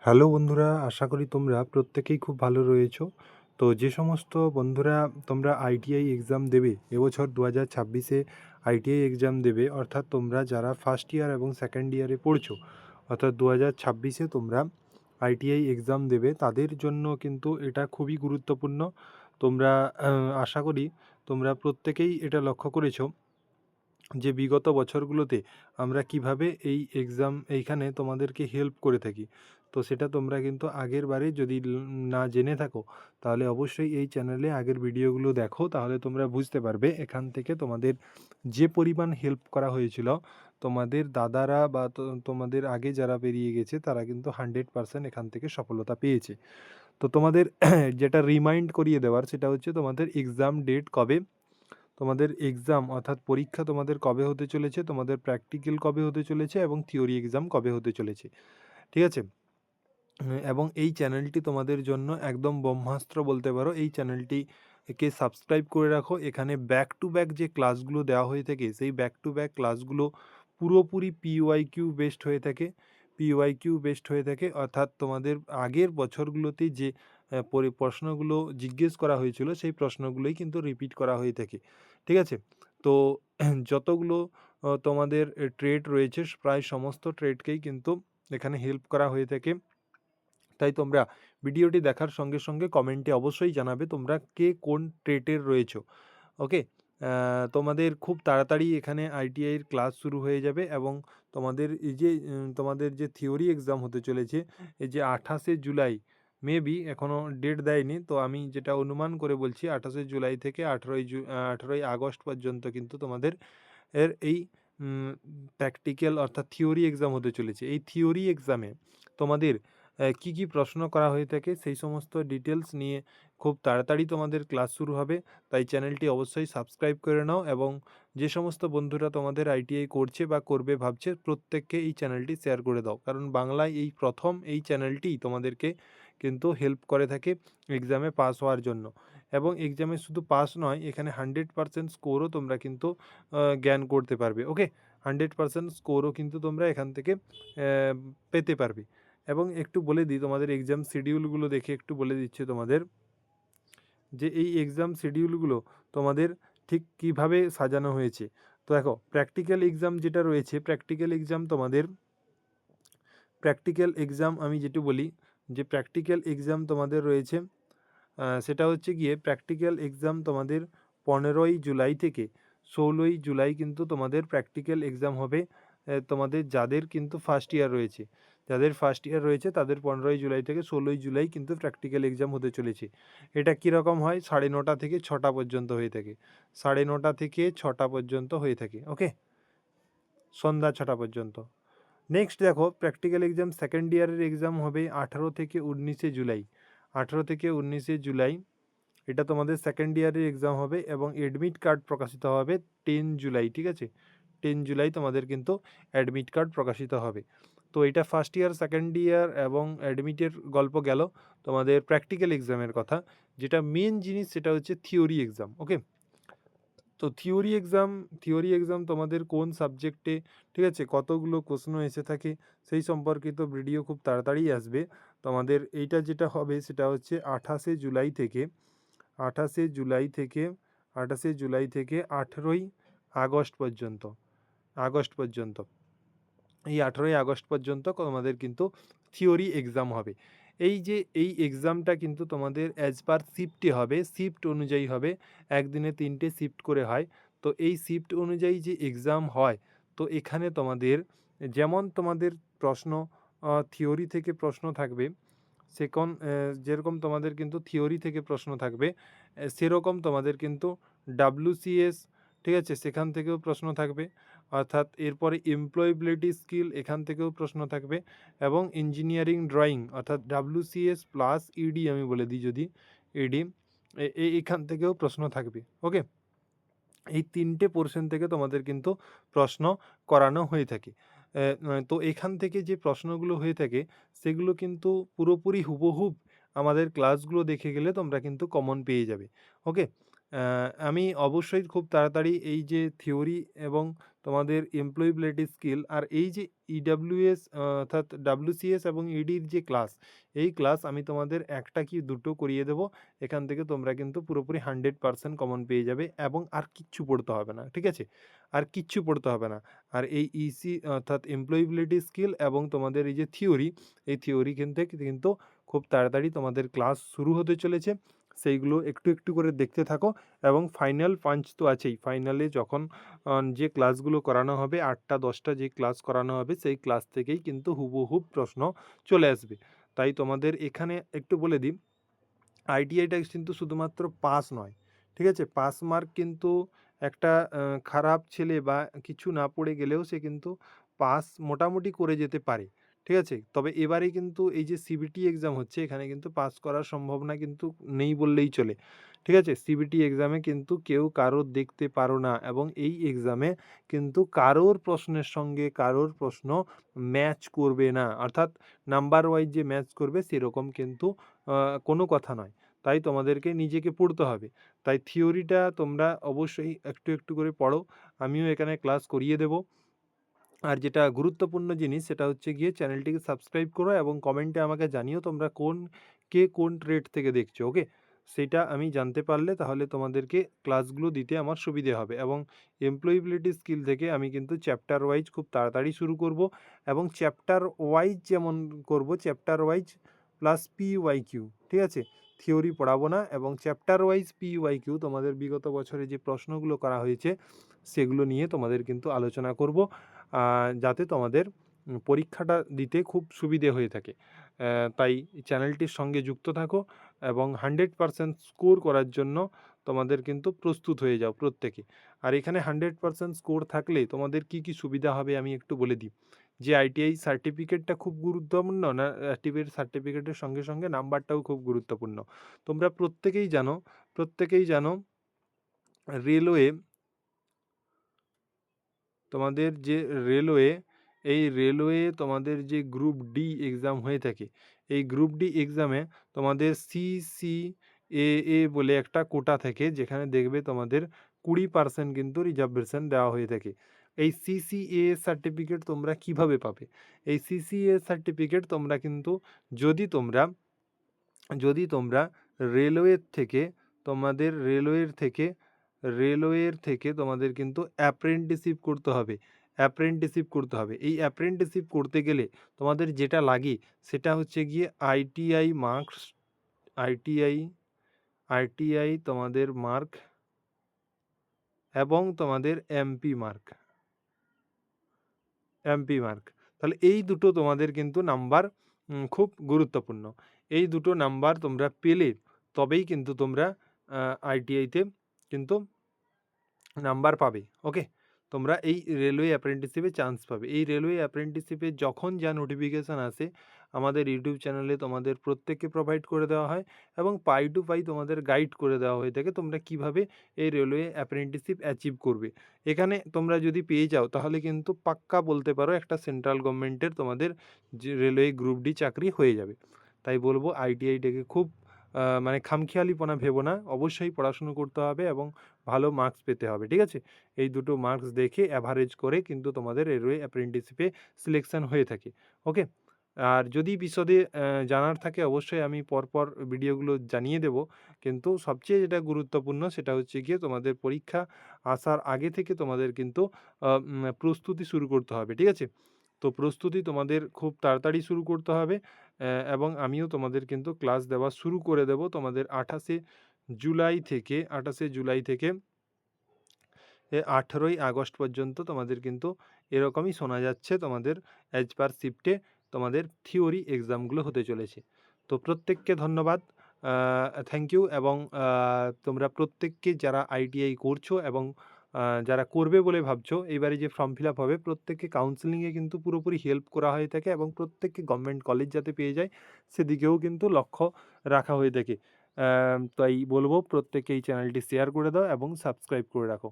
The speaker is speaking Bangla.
হ্যালো বন্ধুরা, আশা করি তোমরা প্রত্যেকেই খুব ভালো রয়েছো। তো যে সমস্ত বন্ধুরা তোমরা আইটিআই এক্সাম দেবে এবছর 2026-এ আইটিআই এক্সাম দেবে, অর্থাৎ তোমরা যারা ফার্স্ট ইয়ার এবং সেকেন্ড ইয়ারে পড়ছো, অর্থাৎ 2026-এ তোমরা আইটিআই এক্সাম দেবে, তাদের জন্য কিন্তু এটা খুবই গুরুত্বপূর্ণ। তোমরা আশা করি তোমরা প্রত্যেকেই এটা লক্ষ্য করেছো যে বিগত বছরগুলোতে আমরা কিভাবে এই এক্সাম এইখানে তোমাদেরকে হেল্প করে থাকি। তো সেটা তোমরা কিন্তু আগের বারে যদি না জেনে থাকো, তাহলে অবশ্যই এই চ্যানেলে আগের ভিডিওগুলো দেখো, তাহলে তোমরা বুঝতে পারবে এখান থেকে তোমাদের যে পরিমাণ হেল্প করা হয়েছিল। তোমাদের দাদারা বা তোমাদের আগে যারা পেরিয়ে গেছে তারা কিন্তু 100% এখান থেকে সফলতা পেয়েছে। তো তোমাদের যেটা রিমাইন্ড করিয়ে দেওয়ার সেটা হচ্ছে তোমাদের এক্সাম ডেট কবে, তোমাদের এক্সাম অর্থাৎ পরীক্ষা তোমাদের কবে হতে চলেছে, তোমাদের প্র্যাকটিক্যাল কবে হতে চলেছে এবং থিওরি এক্সাম কবে হতে চলেছে। ঠিক আছে? এবং এই চ্যানেলটি তোমাদের জন্য একদম ব্রহ্মাস্ত্র বলতে পারো। এই চ্যানেলটিকে সাবস্ক্রাইব করে রাখো। এখানে ব্যাক টু ব্যাক যে ক্লাসগুলো দেওয়া হয়ে থাকে, সেই ব্যাক টু ব্যাক ক্লাসগুলো পুরোপুরি পিওয়াইকিউ বেসড হয়ে থাকে। পিওয়াইকিউ বেসড হয়ে থাকে, অর্থাৎ তোমাদের আগের বছরগুলোতে যে প্রশ্নগুলো জিজ্ঞেস করা হয়েছিল সেই প্রশ্নগুলোই কিন্তু রিপিট করা হয়ে থাকে। ঠিক আছে? তো যতগুলো তোমাদের ট্রেড রয়েছে, প্রায় সমস্ত ট্রেডকেই কিন্তু এখানে হেল্প করা হয়ে থাকে। তাই তোমরা ভিডিওটি দেখার সঙ্গে সঙ্গে কমেন্টে অবশ্যই জানাবে তোমরা কে কোন ট্রেটের রয়েছো। ওকে? তোমাদের খুব তাড়াতাড়ি এখানে আইটিআইয়ের ক্লাস শুরু হয়ে যাবে এবং তোমাদের এই যে তোমাদের যে থিওরি এক্সাম হতে চলেছে, এই যে 28শে জুলাই, মেবি এখনও ডেট দেয়নি, তো আমি যেটা অনুমান করে বলছি 28শে জুলাই থেকে 18ই আগস্ট পর্যন্ত কিন্তু তোমাদের এই প্র্যাকটিক্যাল অর্থাৎ থিওরি এক্সাম হতে চলেছে। এই থিওরি এক্সামে তোমাদের কী কী প্রশ্ন করা হয়ে থাকে সেই সমস্ত ডিটেলস নিয়ে খুব তাড়াতাড়ি তোমাদের ক্লাস শুরু হবে। তাই চ্যানেলটি অবশ্যই সাবস্ক্রাইব করে নাও এবং যে সমস্ত বন্ধুরা তোমাদের আইটিআই করছে বা করবে ভাবছে, প্রত্যেককে এই চ্যানেলটি শেয়ার করে দাও, কারণ বাংলায় এই প্রথম এই চ্যানেলটি তোমাদেরকে কিন্তু হেল্প করে থাকে এক্সামে পাস হওয়ার জন্য। এবং এক্সামে শুধু পাস নয়, এখানে 100% স্কোরও তোমরা কিন্তু জ্ঞান করতে পারবে। ওকে? 100% স্কোরও কিন্তু তোমরা এখান থেকে পেতে পারবে। এবং একটু বলে দিই, তোমাদের এক্সাম শিডিউলগুলো দেখে একটু বলে দিচ্ছি তোমাদের যে এই এক্সাম শিডিউলগুলো তোমাদের ঠিক কিভাবে সাজানো হয়েছে। তো দেখো, প্র্যাকটিক্যাল এক্সাম যেটা রয়েছে, প্র্যাকটিক্যাল এক্সাম আমি যেটু বলি যে প্র্যাকটিক্যাল এক্সাম তোমাদের রয়েছে, সেটা হচ্ছে গিয়ে প্র্যাকটিক্যাল এক্সাম তোমাদের 15ই জুলাই থেকে 16ই জুলাই কিন্তু তোমাদের প্র্যাকটিক্যাল এক্সাম হবে। তোমাদের যাদের কিন্তু ফার্স্ট ইয়ার রয়েছে, তাদের 15ই জুলাই থেকে 16ই জুলাই কিন্তু প্র্যাকটিক্যাল এক্সাম হতে চলেছে। এটা কীরকম হয়, 9:30 থেকে 6টা পর্যন্ত হয়ে থাকে। 9:30 থেকে 6টা পর্যন্ত হয়ে থাকে। ওকে? সন্ধ্যা 6টা পর্যন্ত। নেক্সট দেখো, প্র্যাকটিক্যাল এক্সাম সেকেন্ড ইয়ারের এক্সাম হবে 18 থেকে 19শে জুলাই। 18 থেকে 19শে জুলাই এটা তোমাদের সেকেন্ড ইয়ারের এক্সাম হবে এবং অ্যাডমিট কার্ড প্রকাশিত হবে 10 জুলাই। ঠিক আছে? 10 জুলাই তোমাদের কিন্তু অ্যাডমিট কার্ড প্রকাশিত হবে। তো এটা ফার্স্ট ইয়ার, সেকেন্ড ইয়ার এবং অ্যাডমিটের গল্প গেল। তোমাদের প্র্যাকটিক্যাল এক্সামের কথা, যেটা মেন জিনিস সেটা হচ্ছে থিওরি এক্সাম। ওকে? তো থিওরি এক্সাম তোমাদের কোন সাবজেক্টে, ঠিক আছে, কতগুলো প্রশ্ন এসে থাকে সেই সম্পর্কিত ভিডিও খুব তাড়াতাড়ি আসবে। তোমাদের এইটা যেটা হবে সেটা হচ্ছে 28শে জুলাই থেকে 18ই আগস্ট পর্যন্ত। এই 18ই আগস্ট পর্যন্ত তোমাদের কিন্তু থিওরি এক্সাম হবে। এই এক্সামটা কিন্তু তোমাদের অ্যাজ পার শিফটে হবে, শিফট অনুযায়ী হবে। একদিনে 3টে শিফট করে হয়। তো এই শিফট অনুযায়ী যে এক্সাম হয়, তো এখানে তোমাদের যেমন তোমাদের প্রশ্ন থিওরি থেকে প্রশ্ন থাকবে, যেরকম তোমাদের কিন্তু থিওরি থেকে প্রশ্ন থাকবে, সেরকম তোমাদের কিন্তু ডাব্লিউসিএস, ঠিক আছে, সেখান থেকেও প্রশ্ন থাকবে। অর্থাৎ এরপরে এমপ্লয়েবিলিটি স্কিল, এখান থেকেও প্রশ্ন থাকবে এবং ইঞ্জিনিয়ারিং ড্রয়িং অর্থাৎ ডাব্লিউসিএস প্লাস ইডি আমি বলে দিই, যদি ইডি, এখান থেকেও প্রশ্ন থাকবে। ওকে? এই 3টে পোর্শন থেকে তোমাদের কিন্তু প্রশ্ন করানো হয়ে থাকে। তো এখান থেকে যে প্রশ্নগুলো হয়ে থাকে সেগুলো কিন্তু পুরোপুরি হুবহুব আমাদের ক্লাসগুলো দেখে গেলে তোমরা কিন্তু কমন পেয়ে যাবে। ওকে? আমি অবশ্যই খুব তাড়াতাড়ি এই যে থিওরি এবং তোমাদের এমপ্লয়েবিলিটি স্কিল আর এই যে ইডাব্লিউএস অর্থাৎ ডাব্লিউসিএস এবং ইডির যে ক্লাস, এই ক্লাস আমি তোমাদের একটা কি দুটো করিয়ে দেবো। এখান থেকে তোমরা কিন্তু পুরোপুরি 100% কমন পেয়ে যাবে এবং আর কিচ্ছু পড়তে হবে না, ঠিক আছে? আর কিচ্ছু পড়তে হবে না। আর এই ইসি অর্থাৎ এমপ্লয়েবিলিটি স্কিল এবং তোমাদের এই যে থিওরি, এই থিওরি কিন্তু খুব তাড়াতাড়ি তোমাদের ক্লাস শুরু হতে চলেছে। সেইগুলো একটু একটু করে দেখতে থাকো এবং ফাইনাল পাঞ্চ তো আছেই। ফাইনালে যখন যে ক্লাসগুলো করানো হবে 8টা 10টা যে ক্লাস করানো হবে সেই ক্লাস থেকেই কিন্তু হুবহুব প্রশ্ন চলে আসবে। তাই তোমাদের এখানে একটু বলে দিই, আইটিআইটা কিন্তু শুধুমাত্র পাস নয়, ঠিক আছে? পাস মার্ক কিন্তু একটা খারাপ ছেলে বা কিছু না পড়ে গেলেও সে কিন্তু পাস মোটামুটি করে যেতে পারে, ঠিক আছে? তবে এবারে কিন্তু এই যে সিবিটি এক্সাম হচ্ছে, এখানে কিন্তু পাস করার সম্ভাবনা কিন্তু নেই বললেই চলে, ঠিক আছে? সিবিটি এক্সামে কিন্তু কেউ কারোর দেখতে পারো না এবং এই এক্সামে কিন্তু কারোর প্রশ্নের সঙ্গে কারোর প্রশ্ন ম্যাচ করবে না, অর্থাৎ নাম্বার ওয়াইজ যে ম্যাচ করবে সেরকম কিন্তু কোনো কথা নয়। তাই তোমাদেরকে নিজেকে পড়তে হবে। তাই থিওরিটা তোমরা অবশ্যই একটু একটু করে পড়ো। আমিও এখানে ক্লাস করিয়ে দেবো। আর যেটা গুরুত্বপূর্ণ জিনিস সেটা হচ্ছে গিয়ে চ্যানেলটিকে সাবস্ক্রাইব করো এবং কমেন্টে আমাকে জানিও তোমরা কে কোন ট্রেড থেকে দেখছো, ওকে? সেটা আমি জানতে পারলে তাহলে তোমাদেরকে ক্লাসগুলো দিতে আমার সুবিধে হবে এবং এমপ্লয়েবিলিটি স্কিল থেকে আমি কিন্তু চ্যাপ্টার ওয়াইজ খুব তাড়াতাড়ি শুরু করব এবং চ্যাপ্টার ওয়াইজ যেমন করব, চ্যাপ্টার ওয়াইজ প্লাস পিওয়াইকিউ, ঠিক আছে? থিওরি পড়াবো না এবং চ্যাপ্টার ওয়াইজ পিওয়াইকিউ তোমাদের বিগত বছরে যে প্রশ্নগুলো করা হয়েছে সেগুলো নিয়ে তোমাদের কিন্তু আলোচনা করব, যাতে তোমাদের পরীক্ষাটা দিতে খুব সুবিধে হয়ে থাকে। তাই চ্যানেলটির সঙ্গে যুক্ত থাকো এবং 100% স্কোর করার জন্য তোমাদের কিন্তু প্রস্তুত হয়ে যাও প্রত্যেকে। আর এখানে 100% স্কোর থাকলে তোমাদের কি কি সুবিধা হবে আমি একটু বলে দিই। যে আইটিআই সার্টিফিকেটটা খুব গুরুত্বপূর্ণ না, টিভির সার্টিফিকেটের সঙ্গে সঙ্গে নাম্বারটাও খুব গুরুত্বপূর্ণ। তোমরা প্রত্যেকেই জানো রেলওয়ে, তোমাদের যে রেলওয়ে, এই রেলওয়ে তোমাদের যে গ্রুপ ডি এক্সাম হয়ে থাকে, এই গ্রুপ ডি এক্সামে তোমাদের সিসিএএ বলে একটা কোটা থাকে যেখানে দেখবে তোমাদের 20% কিন্তু রিজার্ভেশন দেওয়া হয়ে থাকে। এই সিসিএ সার্টিফিকেট তোমরা কিভাবে পাবে? এই সিসিএ সার্টিফিকেট তোমরা কিন্তু যদি তোমরা যদি তোমরা রেলওয়ের থেকে তোমাদের রেলওয়ের থেকে তোমাদের কিন্তু অ্যাপ্রেন্টিসশিপ করতে হবে। এই অ্যাপ্রেন্টিসশিপ করতে গেলে তোমাদের যেটা লাগে সেটা হচ্ছে গিয়ে আইটিআই মার্কস, আইটিআই আইটিআই তোমাদের মার্ক এবং তোমাদের এমপি মার্ক। তাহলে এই দুটো তোমাদের কিন্তু নাম্বার খুব গুরুত্বপূর্ণ। এই দুটো নাম্বার তোমরা পেলে তবেই কিন্তু তোমরা আইটিআইতে কিন্তু নাম্বার পাবে, ওকে? তোমরা এই রেলওয়ে অ্যাপ্রেন্টিসশিপে চান্স পাবে। এই রেলওয়ে অ্যাপ্রেন্টিসশিপে যখন যা নোটিফিকেশান আসে আমাদের ইউটিউব চ্যানেলে তোমাদের প্রত্যেককে প্রোভাইড করে দেওয়া হয় এবং পাই টু পাই তোমাদের গাইড করে দেওয়া হয়ে থাকে তোমরা কিভাবে এই রেলওয়ে অ্যাপ্রেন্টিসশিপ অ্যাচিভ করবে। এখানে তোমরা যদি পেয়ে যাও তাহলে কিন্তু পাক্কা বলতে পারো একটা সেন্ট্রাল গভর্নমেন্টের তোমাদের যে রেলওয়ে গ্রুপ ডি চাকরি হয়ে যাবে। তাই বলবো আইটিআইটাকে খুব মানে খামখেয়ালিপনা ভেবো না, অবশ্যই পড়াশুনো করতে হবে এবং ভালো মার্কস পেতে হবে, ঠিক আছে? এই দুটো মার্কস দেখে অ্যাভারেজ করে কিন্তু তোমাদের রেলওয়ে অ্যাপ্রেন্টিসশিপে সিলেকশন হয়ে থাকে, ওকে? আর যদি বিশদে জানার থাকে অবশ্যই আমি পরপর ভিডিওগুলো জানিয়ে দেব। কিন্তু সবচেয়ে যেটা গুরুত্বপূর্ণ সেটা হচ্ছে গিয়ে তোমাদের পরীক্ষা আসার আগে থেকে তোমাদের কিন্তু প্রস্তুতি শুরু করতে হবে, ঠিক আছে? তো প্রস্তুতি তোমাদের খুব তাড়াতাড়ি শুরু করতে হবে এবং আমিও তোমাদের কিন্তু ক্লাস দেওয়া শুরু করে দেব তোমাদের 28শে জুলাই থেকে 18ই আগস্ট পর্যন্ত তোমাদের কিন্তু এরকমই শোনা যাচ্ছে তোমাদের অ্যাজ পার শিফটে তোমাদের থিওরি এক্সামগুলো হতে চলেছে। তো প্রত্যেককে ধন্যবাদ, থ্যাংক ইউ এবং তোমরা প্রত্যেককে যারা আইটিআই করছো এবং যারা করবে বলে ভাবছো এইবারে যে ফর্ম ফিল আপ হবে প্রত্যেককে কাউন্সেলিংয়ে কিন্তু পুরোপুরি হেল্প করা হয়ে থাকে এবং প্রত্যেককে গভর্নমেন্ট কলেজ যাতে পেয়ে যায় সেদিকেও কিন্তু লক্ষ্য রাখা হয়ে থাকে। তাই বলবো প্রত্যেকে এই চ্যানেলটি শেয়ার করে দাও এবং সাবস্ক্রাইব করে রাখো।